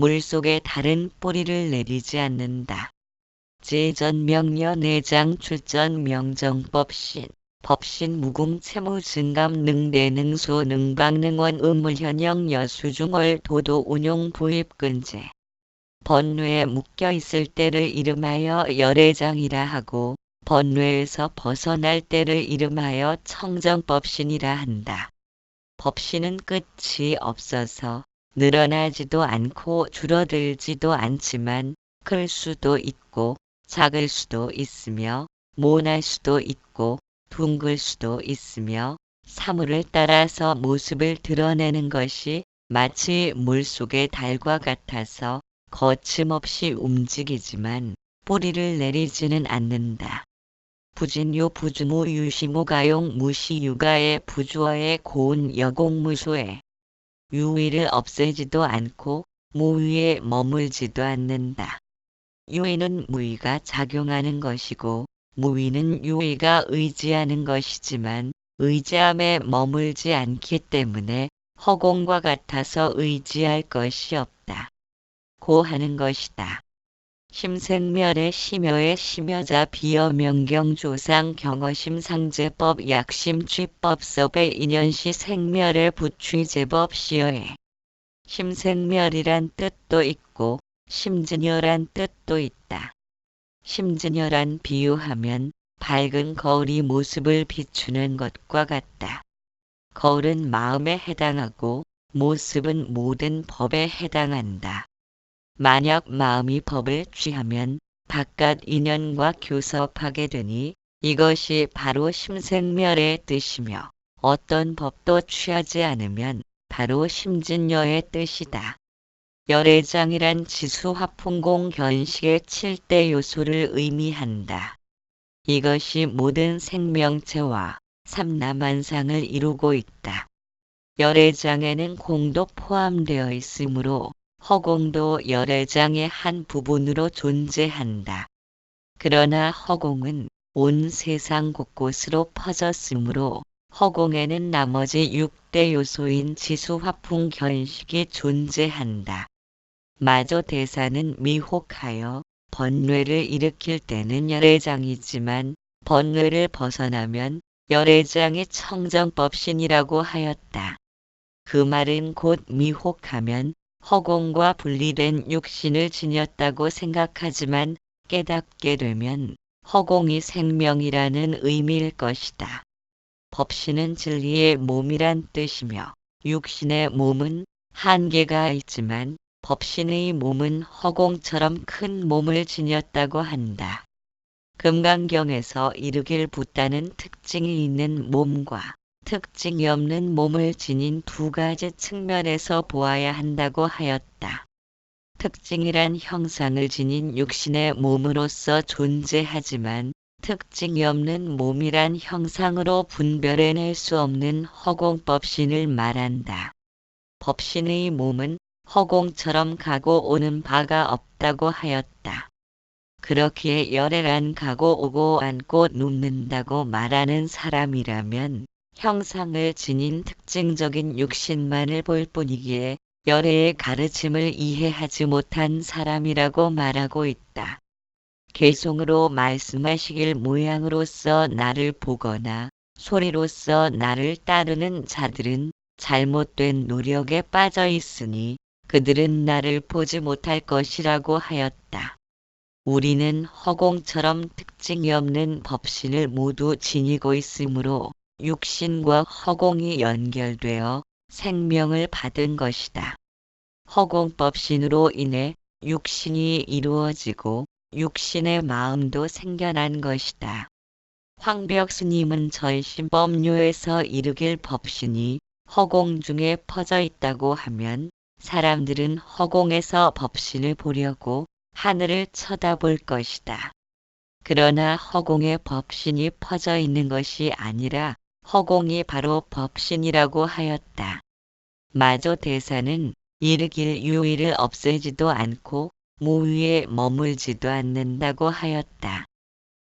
물속에 다른 뿌리를 내리지 않는다. 제전명려 내장 출전 명정법신 법신 무궁 채무 증감 능대능소 능방능원 의물현영 여수중월 도도 운용 부입근제 번뇌에 묶여있을 때를 이름하여 열애장이라 하고 번뇌에서 벗어날 때를 이름하여 청정법신이라 한다. 법신은 끝이 없어서 늘어나지도 않고 줄어들지도 않지만 클 수도 있고 작을 수도 있으며 모날 수도 있고 둥글 수도 있으며 사물을 따라서 모습을 드러내는 것이 마치 물속의 달과 같아서 거침없이 움직이지만 뿌리를 내리지는 않는다. 부진요 부주무 유시무 가용 무시유가의 부주어의 고운 여공무소에 유의를 없애지도 않고 무위에 머물지도 않는다. 유의는 무의가 작용하는 것이고 무의는 유의가 의지하는 것이지만 의지함에 머물지 않기 때문에 허공과 같아서 의지할 것이 없다. 고 하는 것이다. 심생멸의 심여의 심여자 비여명경조상 경어심상제법 약심취법섭의 인연시 생멸의 부취제법 시여에 심생멸이란 뜻도 있고 심진여란 뜻도 있다. 심진여란 비유하면 밝은 거울이 모습을 비추는 것과 같다. 거울은 마음에 해당하고 모습은 모든 법에 해당한다. 만약 마음이 법을 취하면 바깥 인연과 교섭하게 되니 이것이 바로 심생멸의 뜻이며 어떤 법도 취하지 않으면 바로 심진여의 뜻이다. 열애장이란 지수화풍공 견식의 7대 요소를 의미한다. 이것이 모든 생명체와 삼라만상을 이루고 있다. 열애장에는 공도 포함되어 있으므로 허공도 열애장의 한 부분으로 존재한다. 그러나 허공은 온 세상 곳곳으로 퍼졌으므로 허공에는 나머지 6대 요소인 지수화풍 견식이 존재한다. 마저 대사는 미혹하여 번뇌를 일으킬 때는 열애장이지만 번뇌를 벗어나면 열애장이 청정법신이라고 하였다. 그 말은 곧 미혹하면 허공과 분리된 육신을 지녔다고 생각하지만 깨닫게 되면 허공이 생명이라는 의미일 것이다. 법신은 진리의 몸이란 뜻이며 육신의 몸은 한계가 있지만 법신의 몸은 허공처럼 큰 몸을 지녔다고 한다. 금강경에서 이르길 붓다는 특징이 있는 몸과 특징이 없는 몸을 지닌 두 가지 측면에서 보아야 한다고 하였다. 특징이란 형상을 지닌 육신의 몸으로서 존재하지만 특징이 없는 몸이란 형상으로 분별해낼 수 없는 허공법신을 말한다. 법신의 몸은 허공처럼 가고 오는 바가 없다고 하였다. 그렇기에 열애란 가고 오고 앉고 눕는다고 말하는 사람이라면 형상을 지닌 특징적인 육신만을 볼 뿐이기에 열애의 가르침을 이해하지 못한 사람이라고 말하고 있다. 개송으로 말씀하시길 모양으로서 나를 보거나 소리로서 나를 따르는 자들은 잘못된 노력에 빠져 있으니 그들은 나를 보지 못할 것이라고 하였다. 우리는 허공처럼 특징이 없는 법신을 모두 지니고 있으므로 육신과 허공이 연결되어 생명을 받은 것이다. 허공법신으로 인해 육신이 이루어지고 육신의 마음도 생겨난 것이다. 황벽 스님은 절심법료에서 이르길 법신이 허공 중에 퍼져 있다고 하면 사람들은 허공에서 법신을 보려고 하늘을 쳐다볼 것이다. 그러나 허공에 법신이 퍼져 있는 것이 아니라 허공이 바로 법신이라고 하였다. 마저 대사는 이르길 유의를 없애지도 않고 무위에 머물지도 않는다고 하였다.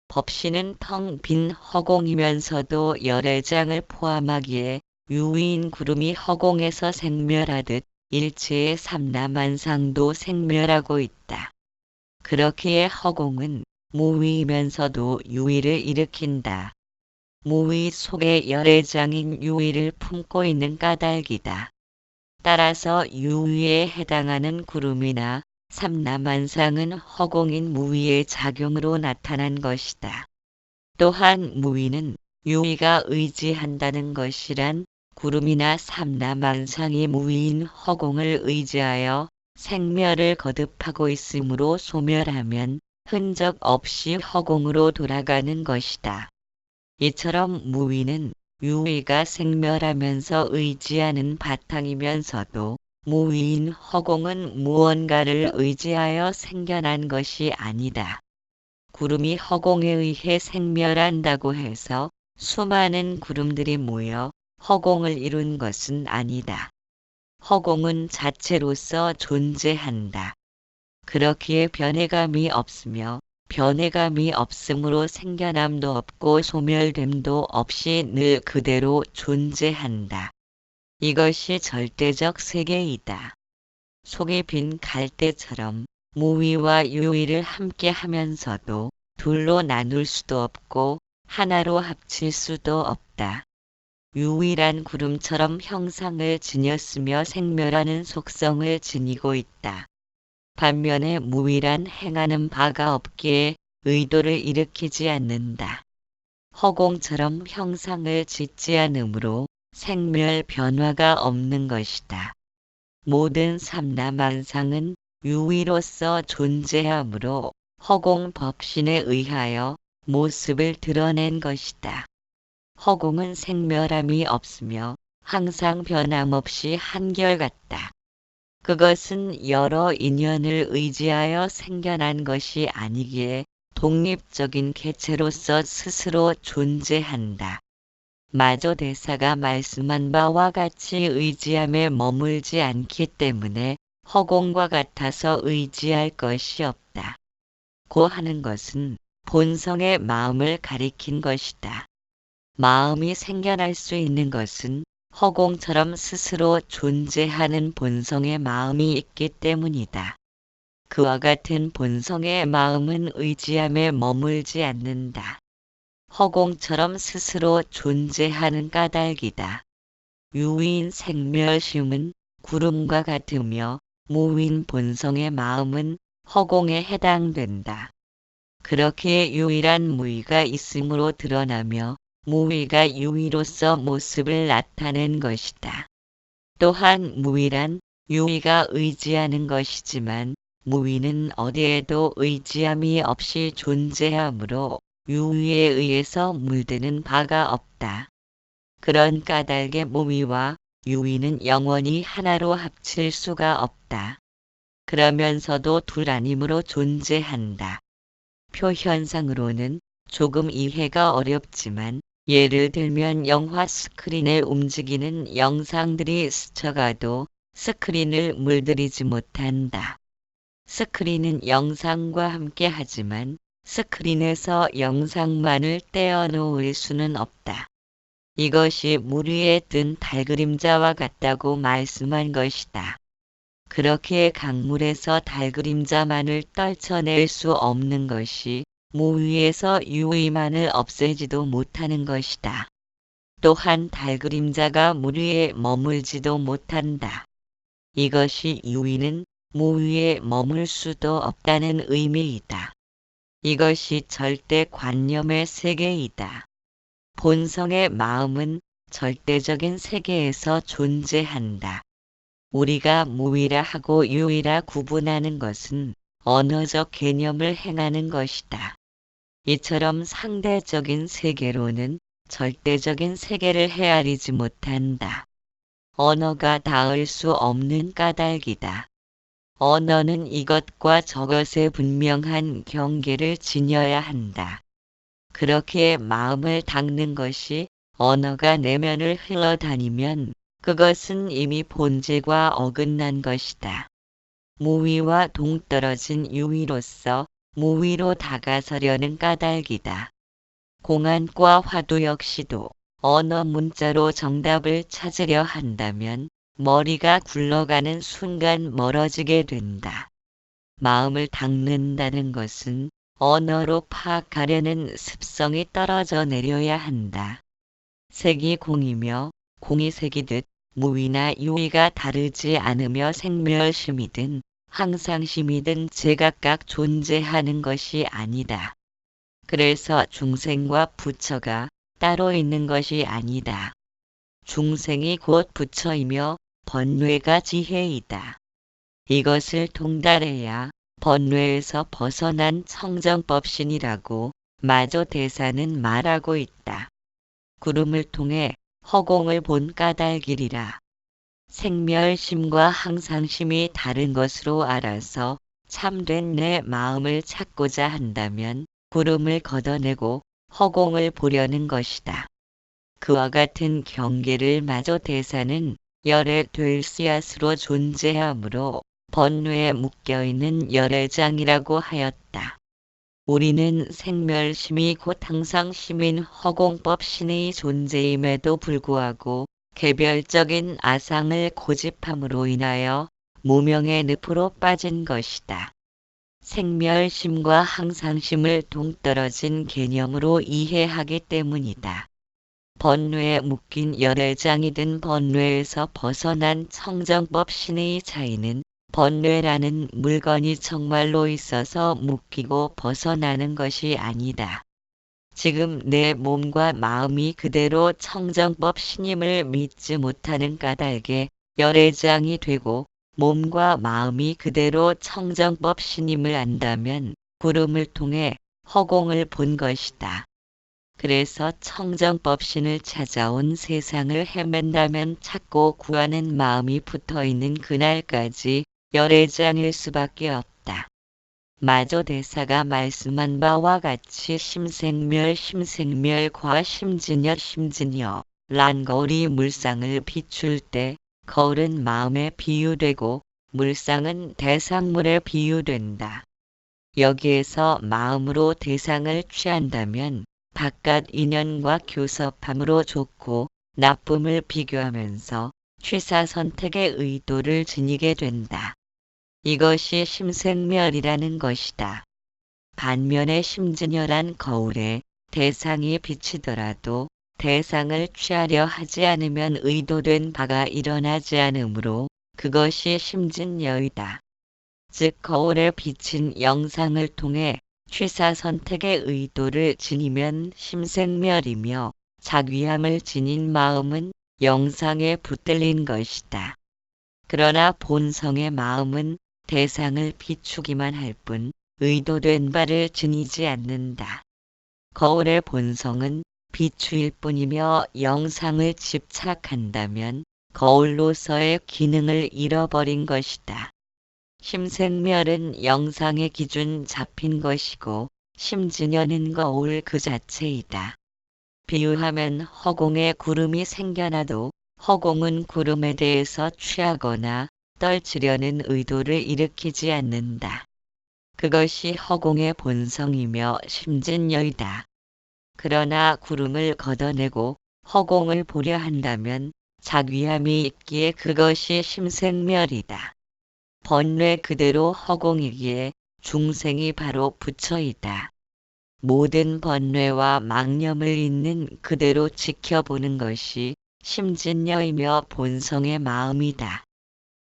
법신은 텅 빈 허공이면서도 열애장을 포함하기에 유위인 구름이 허공에서 생멸하듯 일체의 삼라만상도 생멸하고 있다. 그렇기에 허공은 무위이면서도 유위를 일으킨다. 무위 속에 열애장인 유위를 품고 있는 까닭이다. 따라서 유위에 해당하는 구름이나 삼라만상은 허공인 무위의 작용으로 나타난 것이다. 또한 무위는 유위가 의지한다는 것이란 구름이나 삼라만상이 무위인 허공을 의지하여 생멸을 거듭하고 있으므로 소멸하면 흔적 없이 허공으로 돌아가는 것이다. 이처럼 무위는 유위가 생멸하면서 의지하는 바탕이면서도 무위인 허공은 무언가를 의지하여 생겨난 것이 아니다. 구름이 허공에 의해 생멸한다고 해서 수많은 구름들이 모여 허공을 이룬 것은 아니다. 허공은 자체로서 존재한다. 그렇기에 변해감이 없으며 변해감이 없으므로 생겨남도 없고 소멸됨도 없이 늘 그대로 존재한다. 이것이 절대적 세계이다. 속이 빈 갈대처럼 무위와 유위를 함께 하면서도 둘로 나눌 수도 없고 하나로 합칠 수도 없다. 유위란 구름처럼 형상을 지녔으며 생멸하는 속성을 지니고 있다. 반면에 무위란 행하는 바가 없기에 의도를 일으키지 않는다. 허공처럼 형상을 짓지 않으므로 생멸 변화가 없는 것이다. 모든 삼라만상은 유위로서 존재하므로 허공 법신에 의하여 모습을 드러낸 것이다. 허공은 생멸함이 없으며 항상 변함없이 한결같다. 그것은 여러 인연을 의지하여 생겨난 것이 아니기에 독립적인 개체로서 스스로 존재한다. 마조 대사가 말씀한 바와 같이 의지함에 머물지 않기 때문에 허공과 같아서 의지할 것이 없다. 고 하는 것은 본성의 마음을 가리킨 것이다. 마음이 생겨날 수 있는 것은 허공처럼 스스로 존재하는 본성의 마음이 있기 때문이다. 그와 같은 본성의 마음은 의지함에 머물지 않는다. 허공처럼 스스로 존재하는 까닭이다. 유위인 생멸심은 구름과 같으며 무위인 본성의 마음은 허공에 해당된다. 그렇게 유일한 무위가 있음으로 드러나며 무위가 유위로서 모습을 나타낸 것이다. 또한 무위란 유위가 의지하는 것이지만 무위는 어디에도 의지함이 없이 존재하므로 유위에 의해서 물드는 바가 없다. 그런 까닭의 무위와 유위는 영원히 하나로 합칠 수가 없다. 그러면서도 둘 아님으로 존재한다. 표현상으로는 조금 이해가 어렵지만 예를 들면 영화 스크린에 움직이는 영상들이 스쳐가도 스크린을 물들이지 못한다. 스크린은 영상과 함께 하지만 스크린에서 영상만을 떼어놓을 수는 없다. 이것이 물 위에 뜬 달그림자와 같다고 말씀한 것이다. 그렇게 강물에서 달그림자만을 떨쳐낼 수 없는 것이 무 위에서 유위만을 없애지도 못하는 것이다. 또한 달그림자가 물 위에 머물지도 못한다. 이것이 유위는 무 위에 머물 수도 없다는 의미이다. 이것이 절대관념의 세계이다. 본성의 마음은 절대적인 세계에서 존재한다. 우리가 무위라 하고 유위라 구분하는 것은 언어적 개념을 행하는 것이다. 이처럼 상대적인 세계로는 절대적인 세계를 헤아리지 못한다. 언어가 닿을 수 없는 까닭이다. 언어는 이것과 저것의 분명한 경계를 지녀야 한다. 그렇게 마음을 닦는 것이 언어가 내면을 흘러다니면 그것은 이미 본질과 어긋난 것이다. 무위와 동떨어진 유위로서 무위로 다가서려는 까닭이다. 공안과 화두 역시도 언어 문자로 정답을 찾으려 한다면 머리가 굴러가는 순간 멀어지게 된다. 마음을 닦는다는 것은 언어로 파악하려는 습성이 떨어져 내려야 한다. 색이 공이며 공이 색이듯 무위나 유위가 다르지 않으며 생멸심이든 항상심이든 제각각 존재하는 것이 아니다. 그래서 중생과 부처가 따로 있는 것이 아니다. 중생이 곧 부처이며 번뇌가 지혜이다. 이것을 통달해야 번뇌에서 벗어난 청정법신이라고 마조대사는 말하고 있다. 구름을 통해 허공을 본 까닭이리라. 생멸심과 항상심이 다른 것으로 알아서 참된 내 마음을 찾고자 한다면 구름을 걷어내고 허공을 보려는 것이다. 그와 같은 경계를 마조대사는 열의 될 씨앗으로 존재하므로 번뇌에 묶여있는 열의 장이라고 하였다. 우리는 생멸심이 곧 항상심인 허공법신의 존재임에도 불구하고 개별적인 아상을 고집함으로 인하여 무명의 늪으로 빠진 것이다. 생멸심과 항상심을 동떨어진 개념으로 이해하기 때문이다. 번뇌에 묶인 열의 장이든 번뇌에서 벗어난 청정법신의 차이는 번뇌라는 물건이 정말로 있어서 묶이고 벗어나는 것이 아니다. 지금 내 몸과 마음이 그대로 청정법신임을 믿지 못하는 까닭에 열의 장이 되고 몸과 마음이 그대로 청정법신임을 안다면 구름을 통해 허공을 본 것이다. 그래서 청정법신을 찾아온 세상을 헤맨다면 찾고 구하는 마음이 붙어있는 그날까지 열의 장일 수밖에 없다. 마조대사가 말씀한 바와 같이 심생멸 심생멸과 심진여 란 거울이 물상을 비출 때 거울은 마음에 비유되고 물상은 대상물에 비유된다. 여기에서 마음으로 대상을 취한다면 바깥 인연과 교섭함으로 좋고 나쁨을 비교하면서 취사 선택의 의도를 지니게 된다. 이것이 심생멸이라는 것이다. 반면에 심진여란 거울에 대상이 비치더라도 대상을 취하려 하지 않으면 의도된 바가 일어나지 않으므로 그것이 심진여이다. 즉 거울에 비친 영상을 통해 취사 선택의 의도를 지니면 심생멸이며 작위함을 지닌 마음은 영상에 붙들린 것이다. 그러나 본성의 마음은 대상을 비추기만 할 뿐 의도된 바를 지니지 않는다. 거울의 본성은 비추일 뿐이며 영상을 집착한다면 거울로서의 기능을 잃어버린 것이다. 심생멸은 영상의 기준 잡힌 것이고 심진여는 거울 그 자체이다. 비유하면 허공에 구름이 생겨나도 허공은 구름에 대해서 취하거나 떨치려는 의도를 일으키지 않는다. 그것이 허공의 본성이며 심진여이다. 그러나 구름을 걷어내고 허공을 보려 한다면 작위함이 있기에 그것이 심생멸이다. 번뇌 그대로 허공이기에 중생이 바로 부처이다. 모든 번뇌와 망념을 있는 그대로 지켜보는 것이 심진여이며 본성의 마음이다.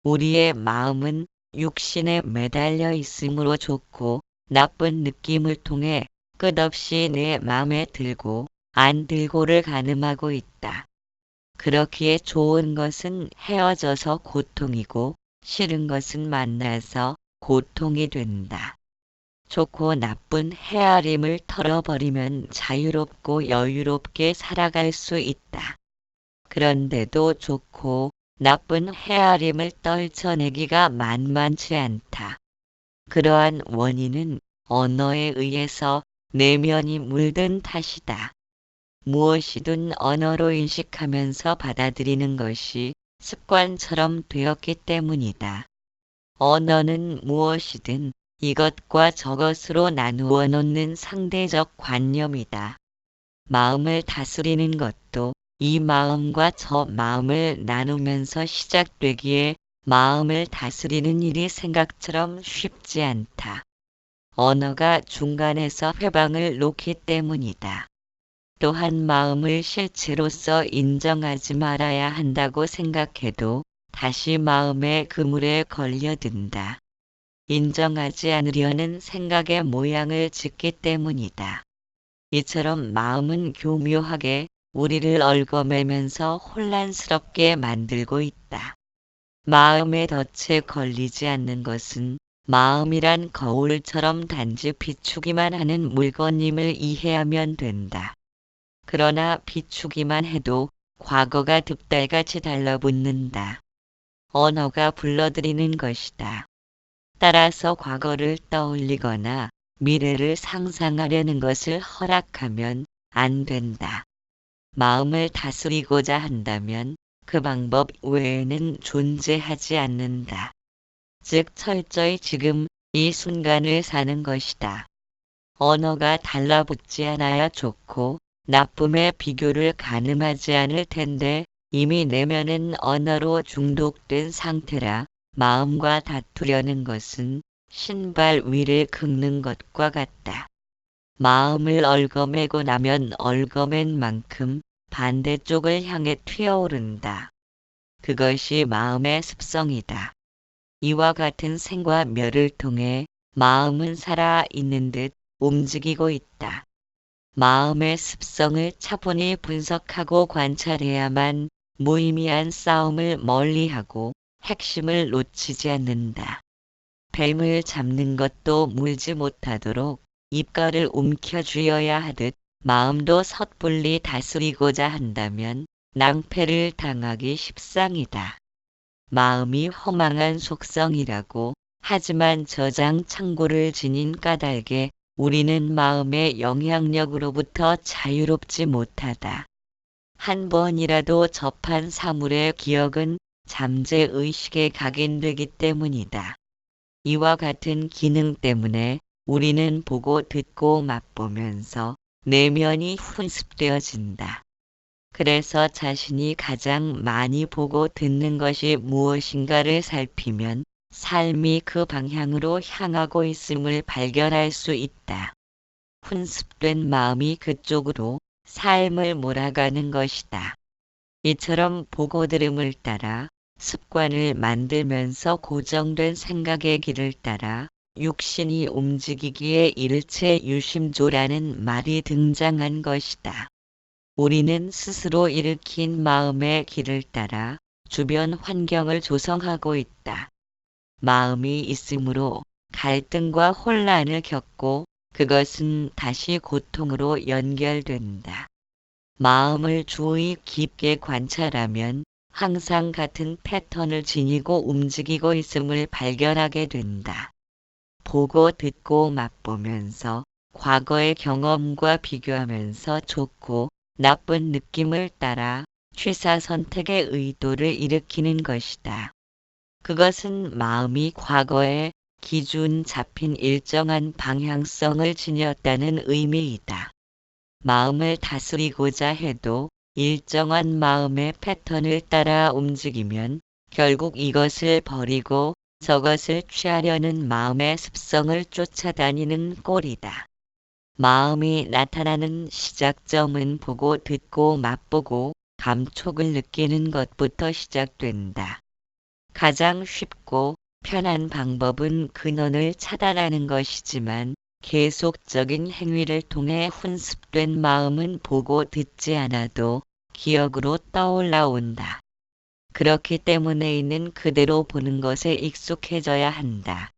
우리의 마음은 육신에 매달려 있으므로 좋고 나쁜 느낌을 통해 끝없이 내 마음에 들고 안 들고를 가늠하고 있다. 그렇기에 좋은 것은 헤어져서 고통이고 싫은 것은 만나서 고통이 된다. 좋고 나쁜 헤아림을 털어버리면 자유롭고 여유롭게 살아갈 수 있다. 그런데도 좋고 나쁜 헤아림을 떨쳐내기가 만만치 않다. 그러한 원인은 언어에 의해서 내면이 물든 탓이다. 무엇이든 언어로 인식하면서 받아들이는 것이 습관처럼 되었기 때문이다. 언어는 무엇이든 이것과 저것으로 나누어 놓는 상대적 관념이다. 마음을 다스리는 것도 이 마음과 저 마음을 나누면서 시작되기에 마음을 다스리는 일이 생각처럼 쉽지 않다. 언어가 중간에서 회방을 놓기 때문이다. 또한 마음을 실체로서 인정하지 말아야 한다고 생각해도 다시 마음의 그물에 걸려든다. 인정하지 않으려는 생각의 모양을 짓기 때문이다. 이처럼 마음은 교묘하게 우리를 얽어매면서 혼란스럽게 만들고 있다. 마음의 덫에 걸리지 않는 것은 마음이란 거울처럼 단지 비추기만 하는 물건임을 이해하면 된다. 그러나 비추기만 해도 과거가 득달같이 달라붙는다. 언어가 불러들이는 것이다. 따라서 과거를 떠올리거나 미래를 상상하려는 것을 허락하면 안 된다. 마음을 다스리고자 한다면 그 방법 외에는 존재하지 않는다. 즉 철저히 지금 이 순간을 사는 것이다. 언어가 달라붙지 않아야 좋고 나쁨의 비교를 가늠하지 않을 텐데 이미 내면은 언어로 중독된 상태라 마음과 다투려는 것은 신발 위를 긁는 것과 같다. 마음을 얽어매고 나면 얽어맨 만큼 반대쪽을 향해 튀어오른다. 그것이 마음의 습성이다. 이와 같은 생과 멸을 통해 마음은 살아 있는 듯 움직이고 있다. 마음의 습성을 차분히 분석하고 관찰해야만 무의미한 싸움을 멀리하고 핵심을 놓치지 않는다. 뱀을 잡는 것도 물지 못하도록 입가를 움켜쥐어야 하듯 마음도 섣불리 다스리고자 한다면 낭패를 당하기 십상이다. 마음이 허망한 속성이라고 하지만 저장 창고를 지닌 까닭에 우리는 마음의 영향력으로부터 자유롭지 못하다. 한 번이라도 접한 사물의 기억은 잠재의식에 각인되기 때문이다. 이와 같은 기능 때문에 우리는 보고 듣고 맛보면서 내면이 훈습되어진다. 그래서 자신이 가장 많이 보고 듣는 것이 무엇인가를 살피면 삶이 그 방향으로 향하고 있음을 발견할 수 있다. 훈습된 마음이 그쪽으로 삶을 몰아가는 것이다. 이처럼 보고 들음을 따라 습관을 만들면서 고정된 생각의 길을 따라 육신이 움직이기에 일체 유심조라는 말이 등장한 것이다. 우리는 스스로 일으킨 마음의 길을 따라 주변 환경을 조성하고 있다. 마음이 있으므로 갈등과 혼란을 겪고 그것은 다시 고통으로 연결된다. 마음을 주의 깊게 관찰하면 항상 같은 패턴을 지니고 움직이고 있음을 발견하게 된다. 보고 듣고 맛보면서 과거의 경험과 비교하면서 좋고 나쁜 느낌을 따라 취사 선택의 의도를 일으키는 것이다. 그것은 마음이 과거에 기준 잡힌 일정한 방향성을 지녔다는 의미이다. 마음을 다스리고자 해도 일정한 마음의 패턴을 따라 움직이면 결국 이것을 버리고 저것을 취하려는 마음의 습성을 쫓아다니는 꼴이다. 마음이 나타나는 시작점은 보고 듣고 맛보고 감촉을 느끼는 것부터 시작된다. 가장 쉽고 편한 방법은 근원을 차단하는 것이지만 계속적인 행위를 통해 훈습된 마음은 보고 듣지 않아도 기억으로 떠올라온다. 그렇기 때문에 있는 그대로 보는 것에 익숙해져야 한다.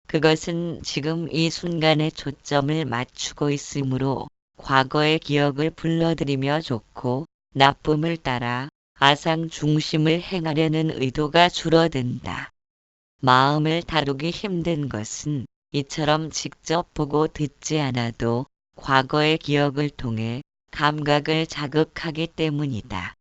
그것은 지금 이 순간에 초점을 맞추고 있으므로 과거의 기억을 불러들이며 좋고 나쁨을 따라 아상 중심을 행하려는 의도가 줄어든다. 마음을 다루기 힘든 것은 이처럼 직접 보고 듣지 않아도 과거의 기억을 통해 감각을 자극하기 때문이다.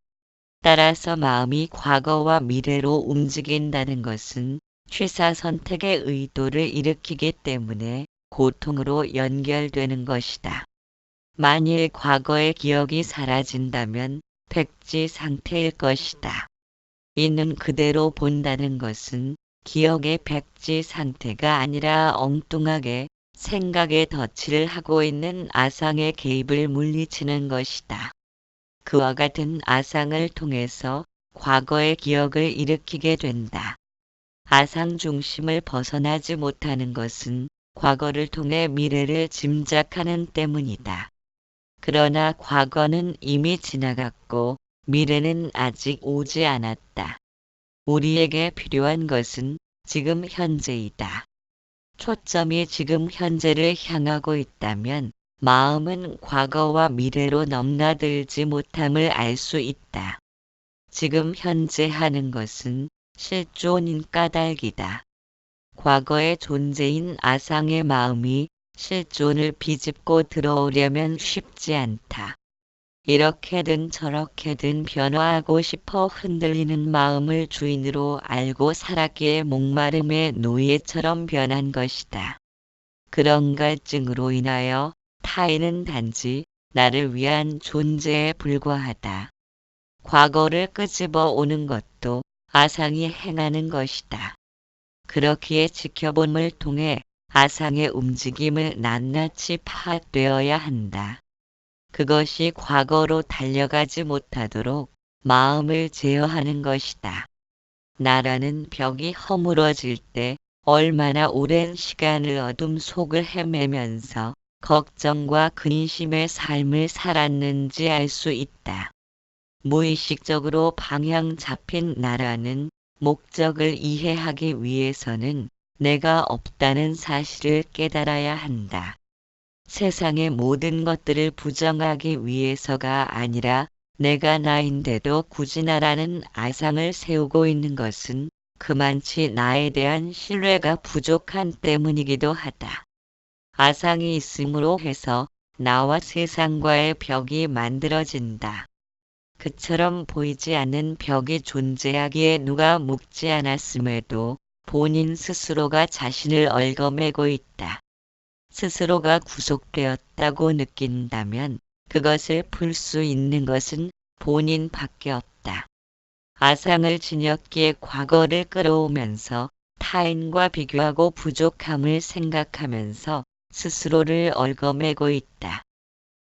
따라서 마음이 과거와 미래로 움직인다는 것은 취사 선택의 의도를 일으키기 때문에 고통으로 연결되는 것이다. 만일 과거의 기억이 사라진다면 백지 상태일 것이다. 있는 그대로 본다는 것은 기억의 백지 상태가 아니라 엉뚱하게 생각에 덧칠을 하고 있는 아상의 개입을 물리치는 것이다. 그와 같은 아상을 통해서 과거의 기억을 일으키게 된다. 아상 중심을 벗어나지 못하는 것은 과거를 통해 미래를 짐작하는 때문이다. 그러나 과거는 이미 지나갔고 미래는 아직 오지 않았다. 우리에게 필요한 것은 지금 현재이다. 초점이 지금 현재를 향하고 있다면 마음은 과거와 미래로 넘나들지 못함을 알 수 있다. 지금 현재 하는 것은 실존인 까닭이다. 과거의 존재인 아상의 마음이 실존을 비집고 들어오려면 쉽지 않다. 이렇게든 저렇게든 변화하고 싶어 흔들리는 마음을 주인으로 알고 살았기에 목마름의 노예처럼 변한 것이다. 그런 갈증으로 인하여 타인은 단지 나를 위한 존재에 불과하다. 과거를 끄집어 오는 것도 아상이 행하는 것이다. 그렇기에 지켜봄을 통해 아상의 움직임을 낱낱이 파악되어야 한다. 그것이 과거로 달려가지 못하도록 마음을 제어하는 것이다. 나라는 벽이 허물어질 때 얼마나 오랜 시간을 어둠 속을 헤매면서 걱정과 근심의 삶을 살았는지 알 수 있다. 무의식적으로 방향 잡힌 나라는 목적을 이해하기 위해서는 내가 없다는 사실을 깨달아야 한다. 세상의 모든 것들을 부정하기 위해서가 아니라 내가 나인데도 굳이 나라는 아상을 세우고 있는 것은 그만치 나에 대한 신뢰가 부족한 때문이기도 하다. 아상이 있음으로 해서 나와 세상과의 벽이 만들어진다. 그처럼 보이지 않는 벽이 존재하기에 누가 묻지 않았음에도 본인 스스로가 자신을 얽어매고 있다. 스스로가 구속되었다고 느낀다면 그것을 풀 수 있는 것은 본인밖에 없다. 아상을 지녔기에 과거를 끌어오면서 타인과 비교하고 부족함을 생각하면서 스스로를 얽어매고 있다.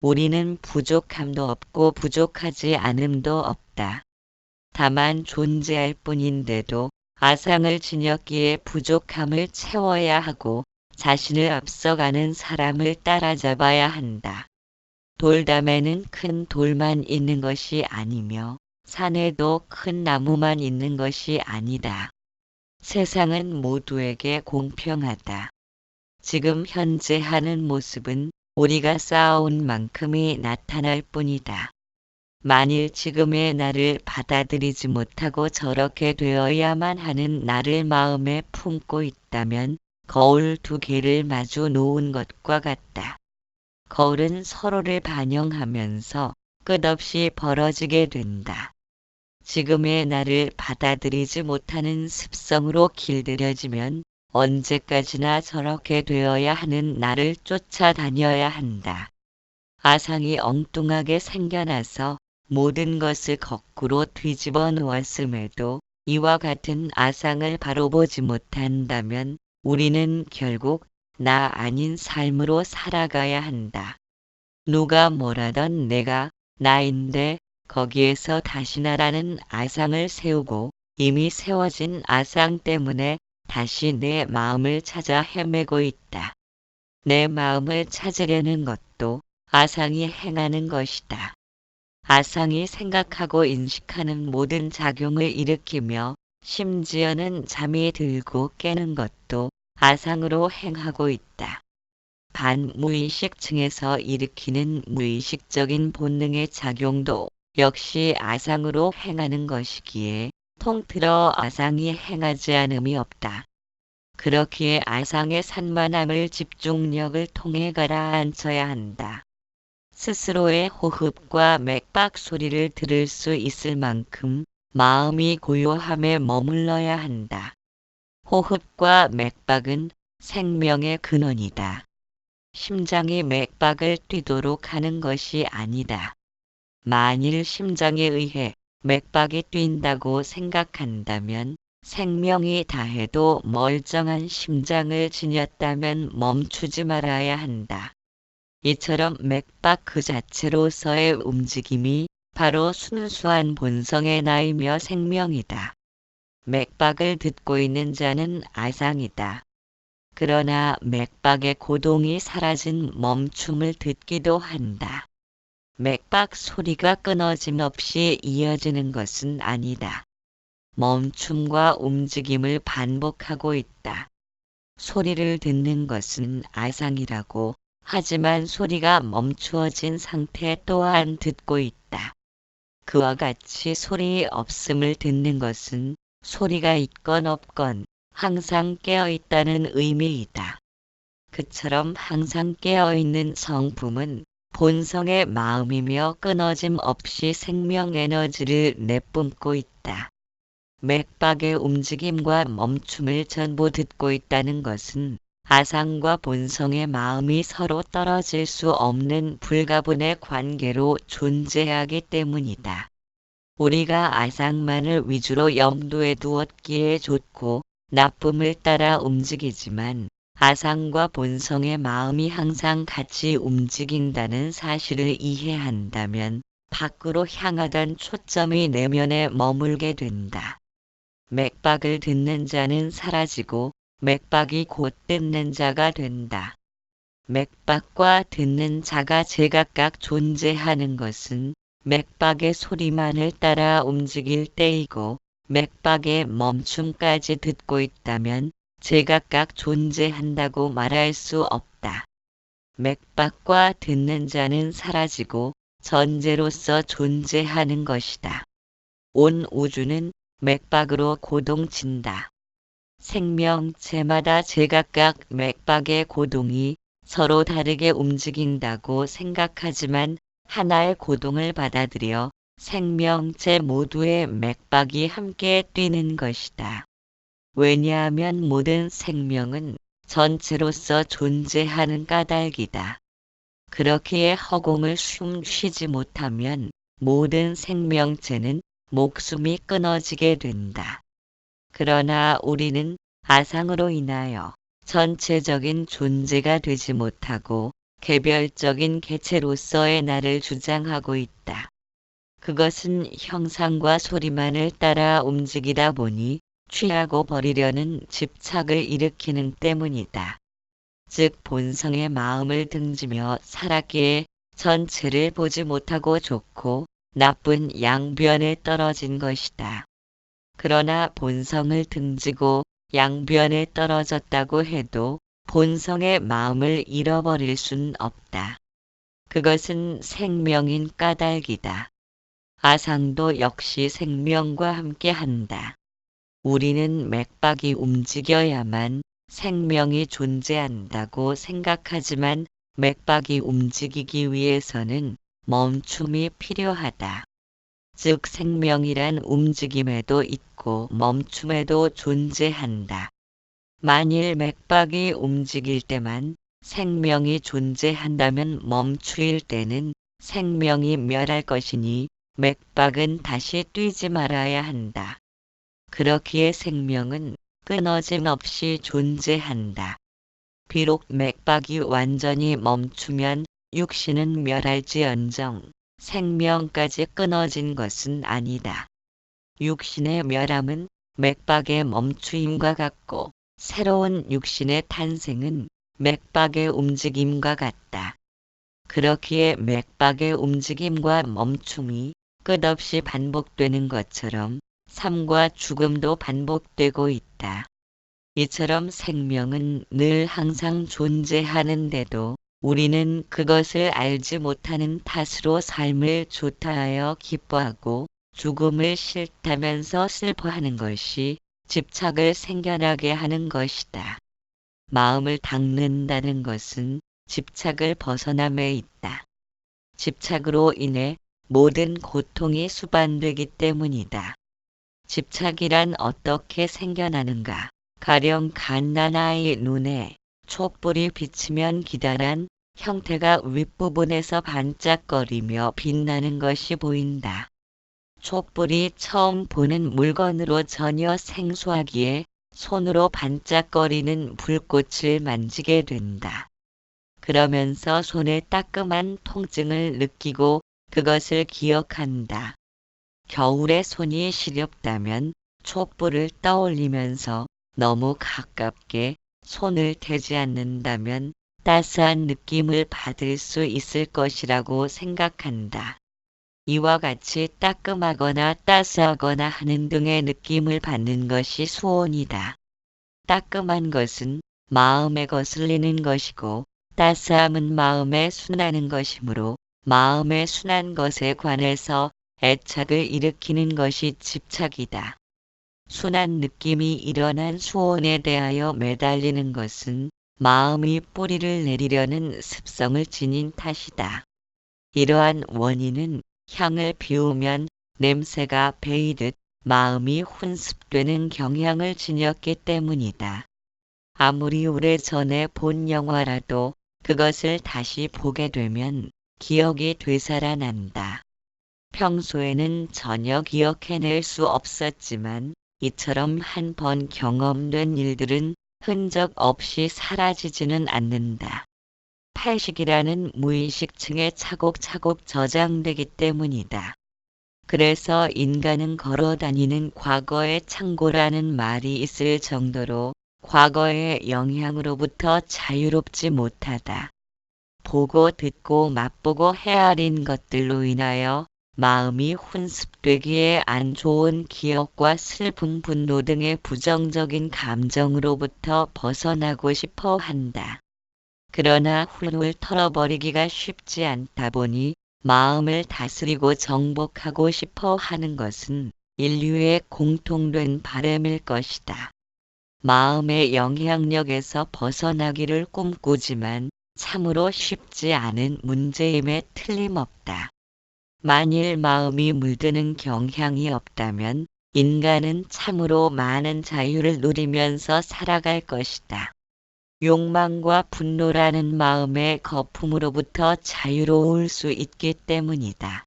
우리는 부족함도 없고 부족하지 않음도 없다. 다만 존재할 뿐인데도 아상을 지녔기에 부족함을 채워야 하고 자신을 앞서가는 사람을 따라잡아야 한다. 돌담에는 큰 돌만 있는 것이 아니며 산에도 큰 나무만 있는 것이 아니다. 세상은 모두에게 공평하다. 지금 현재 하는 모습은 우리가 쌓아온 만큼이 나타날 뿐이다. 만일 지금의 나를 받아들이지 못하고 저렇게 되어야만 하는 나를 마음에 품고 있다면 거울 두 개를 마주 놓은 것과 같다. 거울은 서로를 반영하면서 끝없이 벌어지게 된다. 지금의 나를 받아들이지 못하는 습성으로 길들여지면 언제까지나 저렇게 되어야 하는 나를 쫓아다녀야 한다. 아상이 엉뚱하게 생겨나서 모든 것을 거꾸로 뒤집어 놓았음에도 이와 같은 아상을 바로 보지 못한다면 우리는 결국 나 아닌 삶으로 살아가야 한다. 누가 뭐라던 내가 나인데 거기에서 다시 나라는 아상을 세우고 이미 세워진 아상 때문에 다시 내 마음을 찾아 헤매고 있다. 내 마음을 찾으려는 것도 아상이 행하는 것이다. 아상이 생각하고 인식하는 모든 작용을 일으키며 심지어는 잠이 들고 깨는 것도 아상으로 행하고 있다. 반무의식층에서 일으키는 무의식적인 본능의 작용도 역시 아상으로 행하는 것이기에 통틀어 아상이 행하지 않음이 없다. 그렇기에 아상의 산만함을 집중력을 통해 가라앉혀야 한다. 스스로의 호흡과 맥박 소리를 들을 수 있을 만큼 마음이 고요함에 머물러야 한다. 호흡과 맥박은 생명의 근원이다. 심장이 맥박을 뛰도록 하는 것이 아니다. 만일 심장에 의해 맥박이 뛴다고 생각한다면 생명이 다해도 멀쩡한 심장을 지녔다면 멈추지 말아야 한다. 이처럼 맥박 그 자체로서의 움직임이 바로 순수한 본성의 나이며 생명이다. 맥박을 듣고 있는 자는 아상이다. 그러나 맥박의 고동이 사라진 멈춤을 듣기도 한다. 맥박 소리가 끊어짐 없이 이어지는 것은 아니다. 멈춤과 움직임을 반복하고 있다. 소리를 듣는 것은 아상이라고 하지만 소리가 멈추어진 상태 또한 듣고 있다. 그와 같이 소리 없음을 듣는 것은 소리가 있건 없건 항상 깨어있다는 의미이다. 그처럼 항상 깨어있는 성품은 본성의 마음이며 끊어짐 없이 생명 에너지를 내뿜고 있다. 맥박의 움직임과 멈춤을 전부 듣고 있다는 것은 아상과 본성의 마음이 서로 떨어질 수 없는 불가분의 관계로 존재하기 때문이다. 우리가 아상만을 위주로 염두에 두었기에 좋고 나쁨을 따라 움직이지만 아상과 본성의 마음이 항상 같이 움직인다는 사실을 이해한다면 밖으로 향하던 초점이 내면에 머물게 된다. 맥박을 듣는 자는 사라지고 맥박이 곧 듣는 자가 된다. 맥박과 듣는 자가 제각각 존재하는 것은 맥박의 소리만을 따라 움직일 때이고 맥박의 멈춤까지 듣고 있다면 제각각 존재한다고 말할 수 없다. 맥박과 듣는 자는 사라지고 전제로서 존재하는 것이다. 온 우주는 맥박으로 고동친다. 생명체마다 제각각 맥박의 고동이 서로 다르게 움직인다고 생각하지만 하나의 고동을 받아들여 생명체 모두의 맥박이 함께 뛰는 것이다. 왜냐하면 모든 생명은 전체로서 존재하는 까닭이다. 그렇기에 허공을 숨 쉬지 못하면 모든 생명체는 목숨이 끊어지게 된다. 그러나 우리는 아상으로 인하여 전체적인 존재가 되지 못하고 개별적인 개체로서의 나를 주장하고 있다. 그것은 형상과 소리만을 따라 움직이다 보니 취하고 버리려는 집착을 일으키는 때문이다. 즉 본성의 마음을 등지며 살았기에 전체를 보지 못하고 좋고 나쁜 양변에 떨어진 것이다. 그러나 본성을 등지고 양변에 떨어졌다고 해도 본성의 마음을 잃어버릴 순 없다. 그것은 생명인 까닭이다. 아상도 역시 생명과 함께한다. 우리는 맥박이 움직여야만 생명이 존재한다고 생각하지만 맥박이 움직이기 위해서는 멈춤이 필요하다. 즉 생명이란 움직임에도 있고 멈춤에도 존재한다. 만일 맥박이 움직일 때만 생명이 존재한다면 멈추일 때는 생명이 멸할 것이니 맥박은 다시 뛰지 말아야 한다. 그렇기에 생명은 끊어짐 없이 존재한다. 비록 맥박이 완전히 멈추면 육신은 멸할지언정 생명까지 끊어진 것은 아니다. 육신의 멸함은 맥박의 멈추임과 같고 새로운 육신의 탄생은 맥박의 움직임과 같다. 그렇기에 맥박의 움직임과 멈춤이 끝없이 반복되는 것처럼 삶과 죽음도 반복되고 있다. 이처럼 생명은 늘 항상 존재하는데도 우리는 그것을 알지 못하는 탓으로 삶을 좋다하여 기뻐하고 죽음을 싫다면서 슬퍼하는 것이 집착을 생겨나게 하는 것이다. 마음을 닦는다는 것은 집착을 벗어남에 있다. 집착으로 인해 모든 고통이 수반되기 때문이다. 집착이란 어떻게 생겨나는가? 가령 갓난아이 눈에 촛불이 비치면 기다란 형태가 윗부분에서 반짝거리며 빛나는 것이 보인다. 촛불이 처음 보는 물건으로 전혀 생소하기에 손으로 반짝거리는 불꽃을 만지게 된다. 그러면서 손에 따끔한 통증을 느끼고 그것을 기억한다. 겨울에 손이 시렵다면 촛불을 떠올리면서 너무 가깝게 손을 대지 않는다면 따스한 느낌을 받을 수 있을 것이라고 생각한다. 이와 같이 따끔하거나 따스하거나 하는 등의 느낌을 받는 것이 수온이다. 따끔한 것은 마음에 거슬리는 것이고 따스함은 마음에 순하는 것이므로 마음에 순한 것에 관해서 애착을 일으키는 것이 집착이다. 순한 느낌이 일어난 수온에 대하여 매달리는 것은 마음이 뿌리를 내리려는 습성을 지닌 탓이다. 이러한 원인은 향을 피우면 냄새가 배이듯 마음이 훈습되는 경향을 지녔기 때문이다. 아무리 오래전에 본 영화라도 그것을 다시 보게 되면 기억이 되살아난다. 평소에는 전혀 기억해낼 수 없었지만 이처럼 한 번 경험된 일들은 흔적 없이 사라지지는 않는다. 팔식이라는 무의식층에 차곡차곡 저장되기 때문이다. 그래서 인간은 걸어다니는 과거의 창고라는 말이 있을 정도로 과거의 영향으로부터 자유롭지 못하다. 보고 듣고 맛보고 헤아린 것들로 인하여 마음이 훈습되기에 안 좋은 기억과 슬픔, 분노 등의 부정적인 감정으로부터 벗어나고 싶어 한다. 그러나 훌훌 털어버리기가 쉽지 않다 보니 마음을 다스리고 정복하고 싶어 하는 것은 인류의 공통된 바람일 것이다. 마음의 영향력에서 벗어나기를 꿈꾸지만 참으로 쉽지 않은 문제임에 틀림없다. 만일 마음이 물드는 경향이 없다면 인간은 참으로 많은 자유를 누리면서 살아갈 것이다. 욕망과 분노라는 마음의 거품으로부터 자유로울 수 있기 때문이다.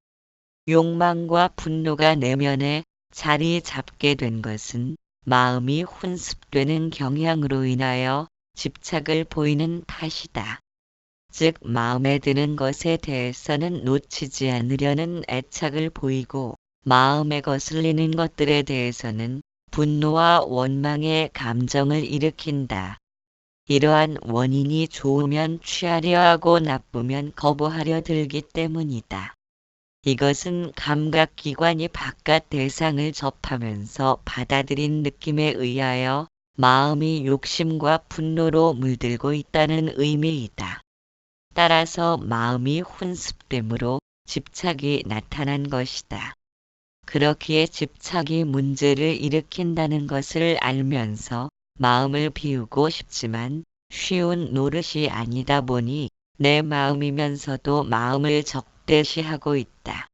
욕망과 분노가 내면에 자리 잡게 된 것은 마음이 훈습되는 경향으로 인하여 집착을 보이는 탓이다. 즉 마음에 드는 것에 대해서는 놓치지 않으려는 애착을 보이고 마음에 거슬리는 것들에 대해서는 분노와 원망의 감정을 일으킨다. 이러한 원인이 좋으면 취하려 하고 나쁘면 거부하려 들기 때문이다. 이것은 감각기관이 바깥 대상을 접하면서 받아들인 느낌에 의하여 마음이 욕심과 분노로 물들고 있다는 의미이다. 따라서 마음이 훈습됨으로 집착이 나타난 것이다. 그렇기에 집착이 문제를 일으킨다는 것을 알면서 마음을 비우고 싶지만 쉬운 노릇이 아니다 보니 내 마음이면서도 마음을 적대시하고 있다.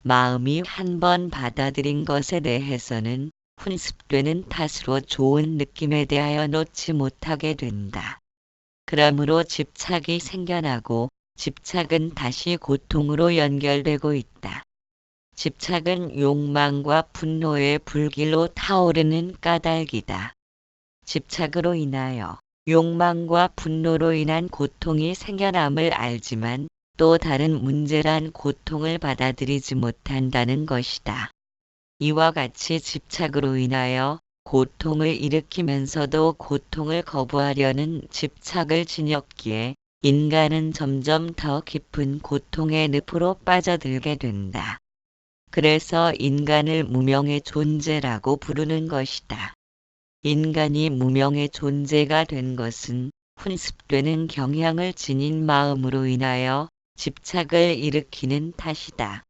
마음이 한 번 받아들인 것에 대해서는 훈습되는 탓으로 좋은 느낌에 대하여 놓지 못하게 된다. 그러므로 집착이 생겨나고 집착은 다시 고통으로 연결되고 있다. 집착은 욕망과 분노의 불길로 타오르는 까닭이다. 집착으로 인하여 욕망과 분노로 인한 고통이 생겨남을 알지만 또 다른 문제란 고통을 받아들이지 못한다는 것이다. 이와 같이 집착으로 인하여 고통을 일으키면서도 고통을 거부하려는 집착을 지녔기에 인간은 점점 더 깊은 고통의 늪으로 빠져들게 된다. 그래서 인간을 무명의 존재라고 부르는 것이다. 인간이 무명의 존재가 된 것은 훈습되는 경향을 지닌 마음으로 인하여 집착을 일으키는 탓이다.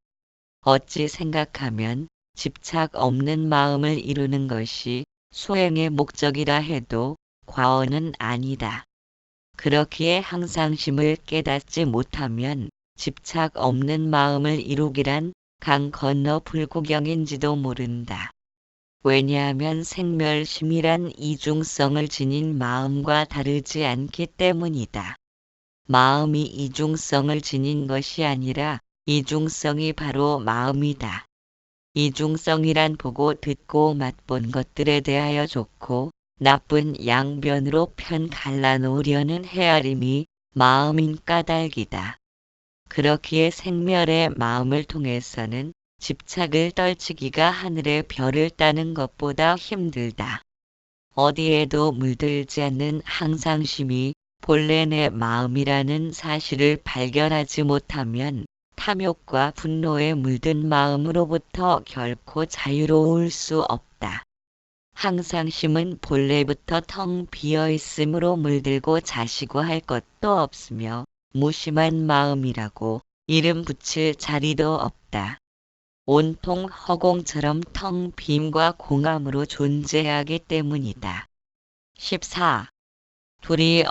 어찌 생각하면 집착 없는 마음을 이루는 것이 수행의 목적이라 해도 과언은 아니다. 그렇기에 항상심을 깨닫지 못하면 집착 없는 마음을 이루기란 강 건너 불구경인지도 모른다. 왜냐하면 생멸심이란 이중성을 지닌 마음과 다르지 않기 때문이다. 마음이 이중성을 지닌 것이 아니라 이중성이 바로 마음이다. 이중성이란 보고 듣고 맛본 것들에 대하여 좋고 나쁜 양변으로 편 갈라놓으려는 헤아림이 마음인 까닭이다. 그렇기에 생멸의 마음을 통해서는 집착을 떨치기가 하늘의 별을 따는 것보다 힘들다. 어디에도 물들지 않는 항상심이 본래 내 마음이라는 사실을 발견하지 못하면 탐욕과 분노에 물든 마음으로부터 결코 자유로울 수 없다. 항상심은 본래부터 텅 비어 있으므로 물들고 자시고 할 것도 없으며 무심한 마음이라고 이름 붙일 자리도 없다. 온통 허공처럼 텅 빔과 공함으로 존재하기 때문이다. 14. 둘이